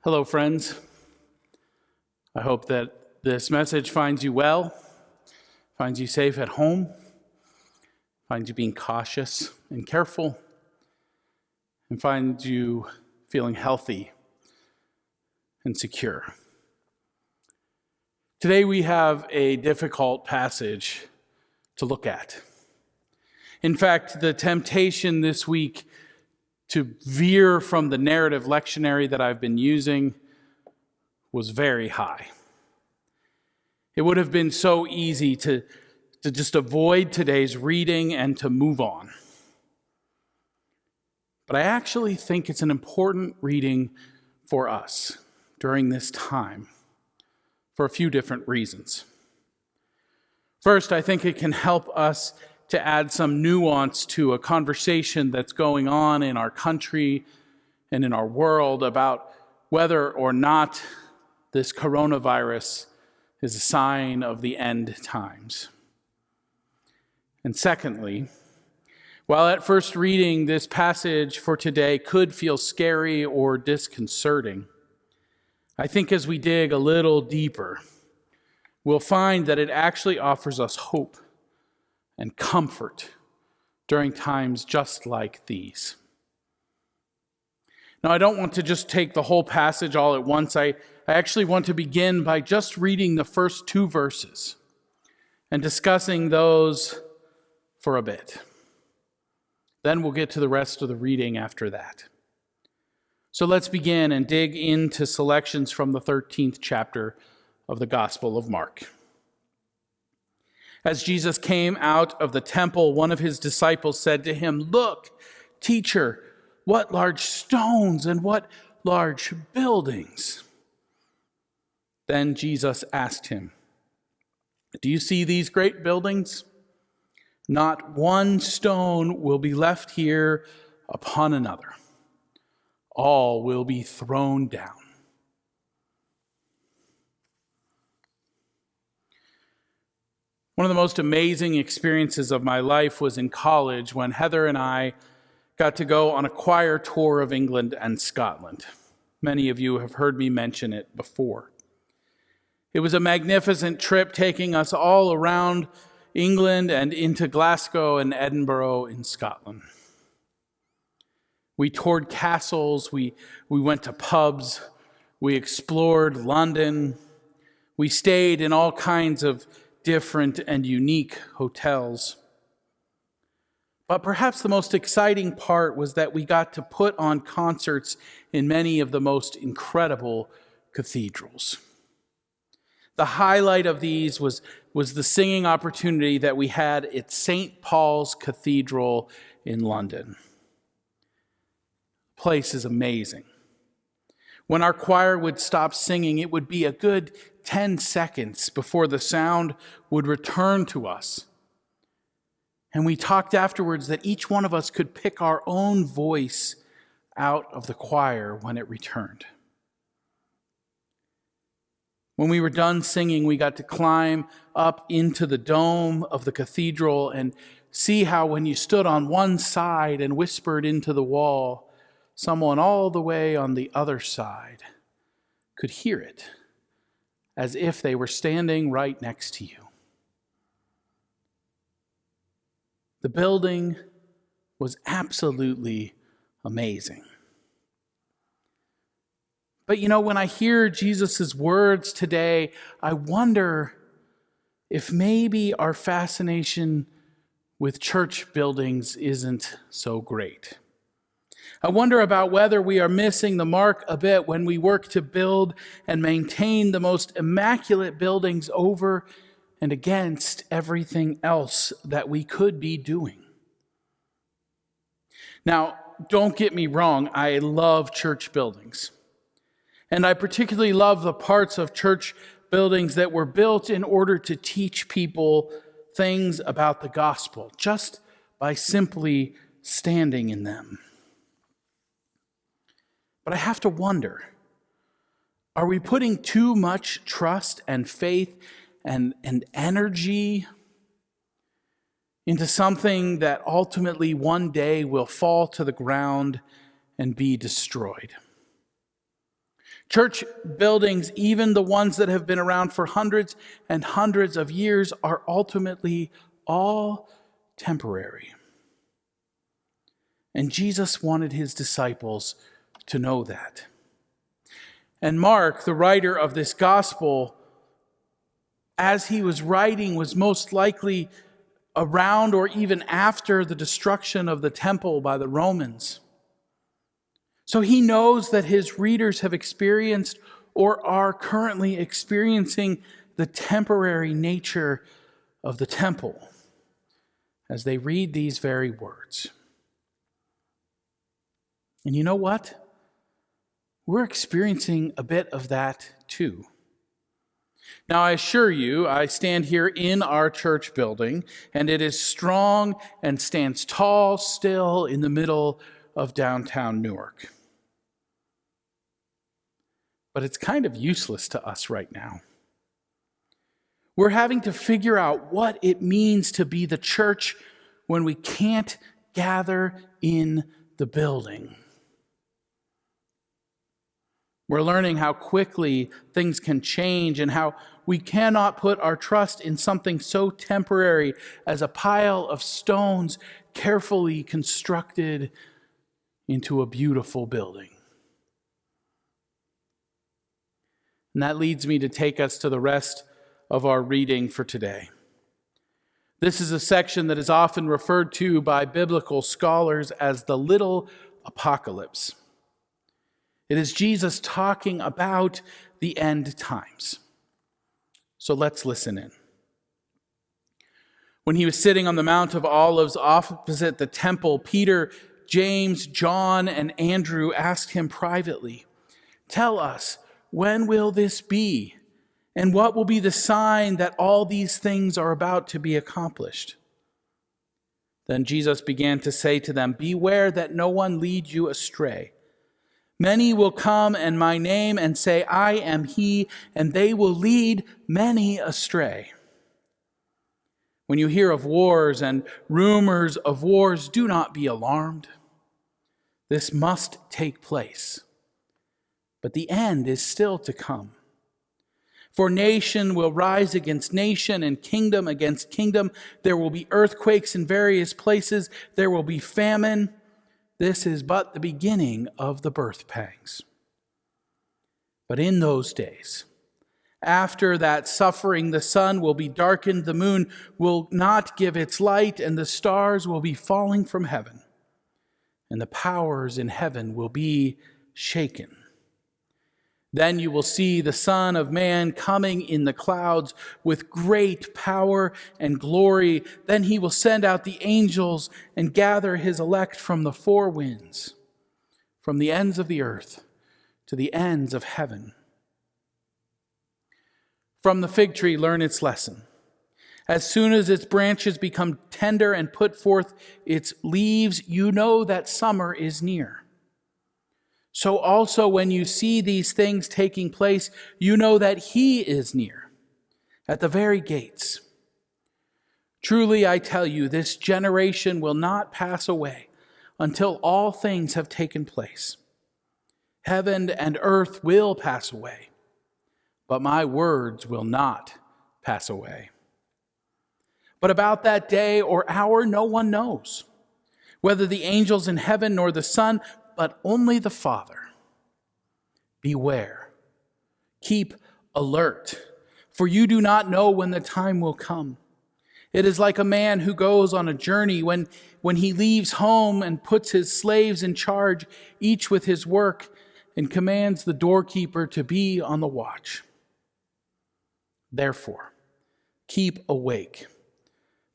Hello, friends. I hope that this message finds you well, finds you safe at home, finds you being cautious and careful, and finds you feeling healthy and secure. Today we have a difficult passage to look at. In fact, the temptation this week to veer from the narrative lectionary that I've been using was very high. It would have been so easy to just avoid today's reading and to move on. But I actually think it's an important reading for us during this time for a few different reasons. First, I think it can help us to add some nuance to a conversation that's going on in our country and in our world about whether or not this coronavirus is a sign of the end times. And secondly, while at first reading this passage for today could feel scary or disconcerting, I think as we dig a little deeper, we'll find that it actually offers us hope and comfort during times just like these. Now, I don't want to just take the whole passage all at once. I actually want to begin by just reading the first two verses and discussing those for a bit. Then we'll get to the rest of the reading after that. So let's begin and dig into selections from the 13th chapter of the Gospel of Mark. As Jesus came out of the temple, one of his disciples said to him, "Look, teacher, what large stones and what large buildings." Then Jesus asked him, "Do you see these great buildings? Not one stone will be left here upon another. All will be thrown down." One of the most amazing experiences of my life was in college when Heather and I got to go on a choir tour of England and Scotland. Many of you have heard me mention it before. It was a magnificent trip taking us all around England and into Glasgow and Edinburgh in Scotland. We toured castles, we went to pubs, we explored London, we stayed in all kinds of different and unique hotels. But perhaps the most exciting part was that we got to put on concerts in many of the most incredible cathedrals. The highlight of these was the singing opportunity that we had at St. Paul's Cathedral in London. The place is amazing. When our choir would stop singing, it would be a good 10 seconds before the sound would return to us. And we talked afterwards that each one of us could pick our own voice out of the choir when it returned. When we were done singing, we got to climb up into the dome of the cathedral and see how when you stood on one side and whispered into the wall, someone all the way on the other side could hear it as if they were standing right next to you. The building was absolutely amazing. But when I hear Jesus' words today, I wonder if maybe our fascination with church buildings isn't so great. I wonder about whether we are missing the mark a bit when we work to build and maintain the most immaculate buildings over and against everything else that we could be doing. Now, don't get me wrong, I love church buildings. And I particularly love the parts of church buildings that were built in order to teach people things about the gospel, just by simply standing in them. But I have to wonder, are we putting too much trust and faith and energy into something that ultimately one day will fall to the ground and be destroyed? Church buildings, even the ones that have been around for hundreds and hundreds of years, are ultimately all temporary. And Jesus wanted his disciples to know that. And Mark, the writer of this gospel, as he was writing, was most likely around or even after the destruction of the temple by the Romans. So he knows that his readers have experienced or are currently experiencing the temporary nature of the temple as they read these very words. And you know what? We're experiencing a bit of that too. Now, I assure you, I stand here in our church building, and it is strong and stands tall still in the middle of downtown Newark. But it's kind of useless to us right now. We're having to figure out what it means to be the church when we can't gather in the building. We're learning how quickly things can change and how we cannot put our trust in something so temporary as a pile of stones carefully constructed into a beautiful building. And that leads me to take us to the rest of our reading for today. This is a section that is often referred to by biblical scholars as the little apocalypse. It is Jesus talking about the end times. So let's listen in. When he was sitting on the Mount of Olives opposite the temple, Peter, James, John, and Andrew asked him privately, "Tell us, when will this be? And what will be the sign that all these things are about to be accomplished?" Then Jesus began to say to them, "Beware that no one lead you astray. Many will come in my name and say, 'I am he,' and they will lead many astray. When you hear of wars and rumors of wars, do not be alarmed. This must take place. But the end is still to come. For nation will rise against nation and kingdom against kingdom. There will be earthquakes in various places. There will be famine. This is but the beginning of the birth pangs. But in those days, after that suffering, the sun will be darkened, the moon will not give its light, and the stars will be falling from heaven, and the powers in heaven will be shaken. Then you will see the Son of Man coming in the clouds with great power and glory. Then he will send out the angels and gather his elect from the four winds, from the ends of the earth to the ends of heaven. From the fig tree, learn its lesson. As soon as its branches become tender and put forth its leaves, you know that summer is near. So also when you see these things taking place, you know that he is near, at the very gates. Truly I tell you, this generation will not pass away until all things have taken place. Heaven and earth will pass away, but my words will not pass away. But about that day or hour no one knows, whether the angels in heaven nor the Son, but only the Father. Beware, keep alert, for you do not know when the time will come. It is like a man who goes on a journey when he leaves home and puts his slaves in charge, each with his work, and commands the doorkeeper to be on the watch. Therefore, keep awake.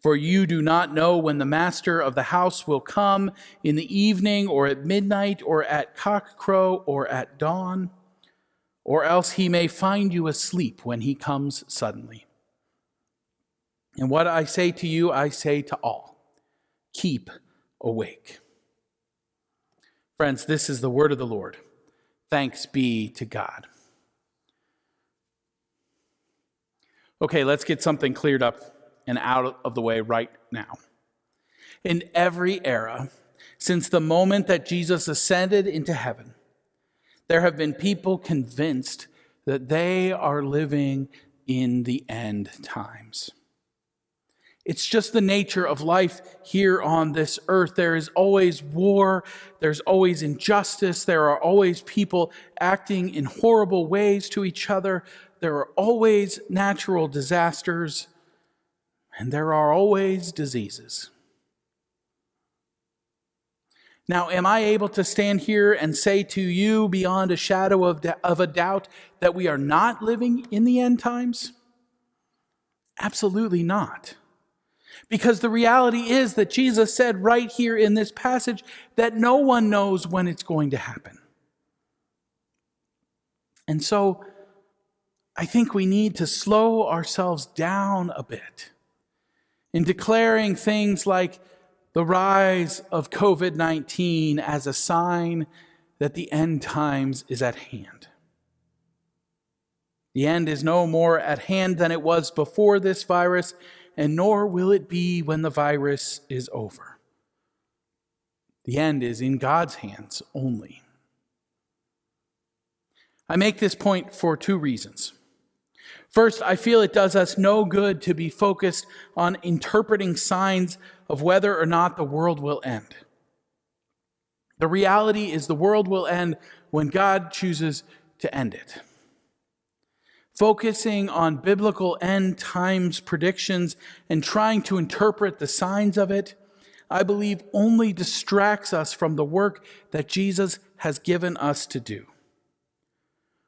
For you do not know when the master of the house will come, in the evening or at midnight or at cockcrow or at dawn, or else he may find you asleep when he comes suddenly. And what I say to you, I say to all, keep awake." Friends, this is the word of the Lord. Thanks be to God. Okay, let's get something cleared up and out of the way right now. In every era, since the moment that Jesus ascended into heaven, there have been people convinced that they are living in the end times. It's just the nature of life here on this earth. There is always war. There's always injustice. There are always people acting in horrible ways to each other. There are always natural disasters. And there are always diseases. Now, am I able to stand here and say to you beyond a shadow of a doubt that we are not living in the end times? Absolutely not. Because the reality is that Jesus said right here in this passage that no one knows when it's going to happen. And so I think we need to slow ourselves down a bit in declaring things like the rise of COVID-19 as a sign that the end times is at hand. The end is no more at hand than it was before this virus, and nor will it be when the virus is over. The end is in God's hands only. I make this point for two reasons. First, I feel it does us no good to be focused on interpreting signs of whether or not the world will end. The reality is the world will end when God chooses to end it. Focusing on biblical end times predictions and trying to interpret the signs of it, I believe only distracts us from the work that Jesus has given us to do.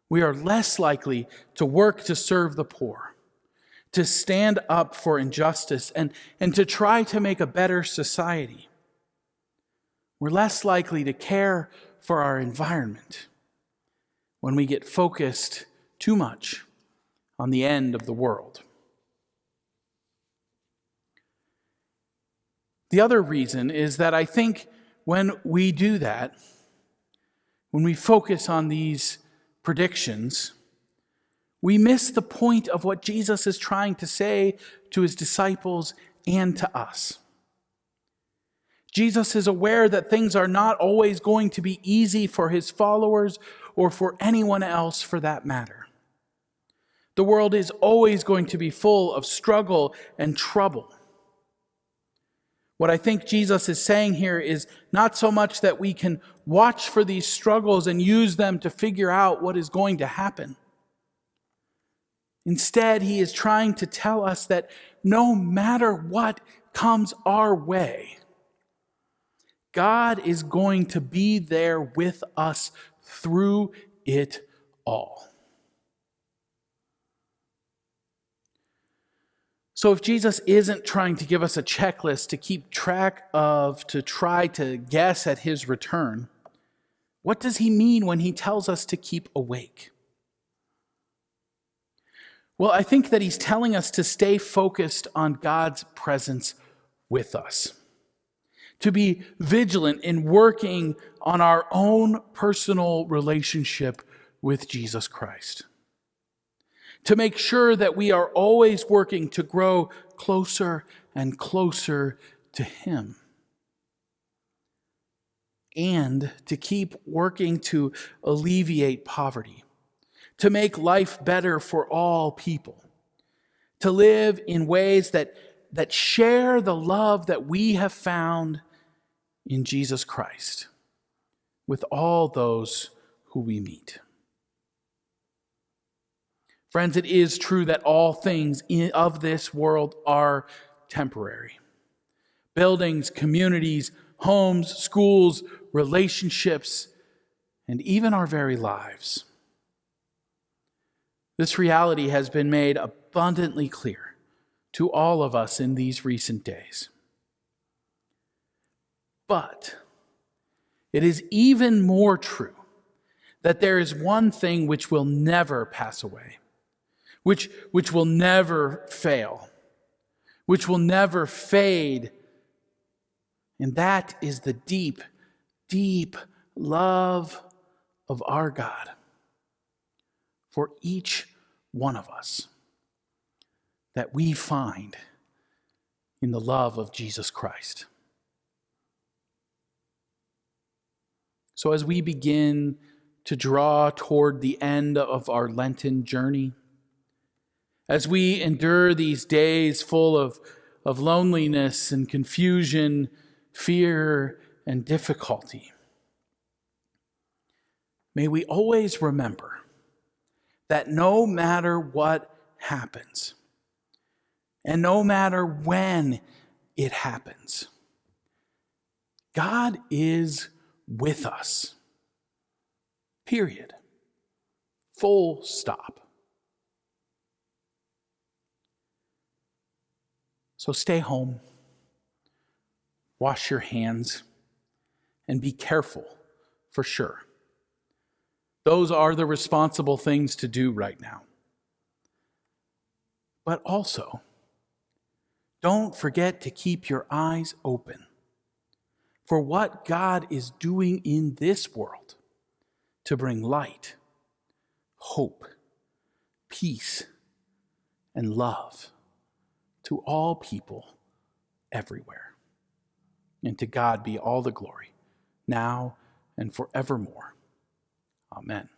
We are less likely to work to serve the poor, to stand up for injustice, and to try to make a better society. We're less likely to care for our environment when we get focused too much on the end of the world. The other reason is that I think when we do that, when we focus on these predictions, we miss the point of what Jesus is trying to say to his disciples and to us. Jesus is aware that things are not always going to be easy for his followers or for anyone else for that matter. The world is always going to be full of struggle and trouble. What I think Jesus is saying here is not so much that we can watch for these struggles and use them to figure out what is going to happen. Instead, he is trying to tell us that no matter what comes our way, God is going to be there with us through it all. So if Jesus isn't trying to give us a checklist to keep track of, to try to guess at his return, what does he mean when he tells us to keep awake? Well, I think that he's telling us to stay focused on God's presence with us, to be vigilant in working on our own personal relationship with Jesus Christ, to make sure that we are always working to grow closer and closer to him, and to keep working to alleviate poverty, to make life better for all people, to live in ways that share the love that we have found in Jesus Christ with all those who we meet. Friends, it is true that all things of this world are temporary. Buildings, communities, homes, schools, relationships, and even our very lives. This reality has been made abundantly clear to all of us in these recent days. But it is even more true that there is one thing which will never pass away, which will never fail, which will never fade. And that is the deep, deep love of our God for each one of us that we find in the love of Jesus Christ. So as we begin to draw toward the end of our Lenten journey. As we endure these days full of loneliness and confusion, fear and difficulty, may we always remember that no matter what happens, and no matter when it happens, God is with us. Period. Full stop. So stay home, wash your hands, and be careful for sure. Those are the responsible things to do right now. But also, don't forget to keep your eyes open for what God is doing in this world to bring light, hope, peace, and love to all people everywhere. And to God be all the glory, now and forevermore. Amen.